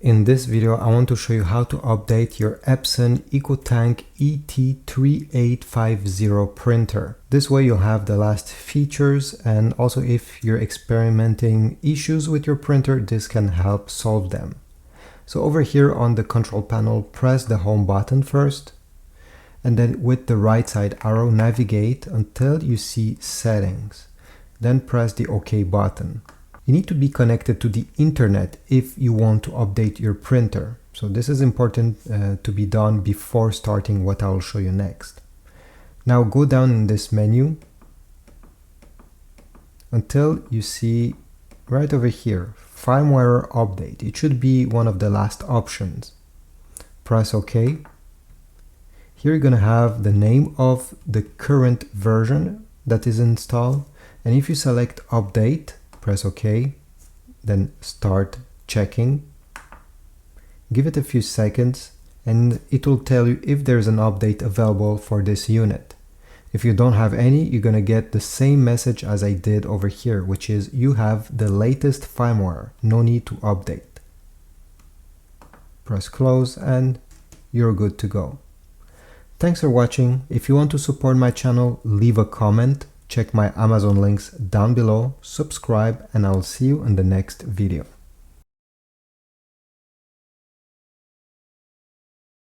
In this video, I want to show you how to update your Epson EcoTank ET-3850 printer. This way you'll have the last features, and also if you're experimenting issues with your printer, this can help solve them. So over here on the control panel, press the home button first, and then with the right side arrow navigate until you see settings. Then press the OK button. You need to be connected to the internet if you want to update your printer. So this is important to be done before starting what I will show you next. Now go down in this menu until you see right over here, firmware update. It should be one of the last options. Press OK. Here you're going to have the name of the current version that is installed. And if you select update, press OK, then start checking. Give it a few seconds and it will tell you if there's an update available for this unit. If you don't have any, you're going to get the same message as I did over here, which is you have the latest firmware, no need to update. Press close and you're good to go. Thanks for watching. If you want to support my channel, leave a comment. Check my Amazon links down below, subscribe, and I'll see you in the next video.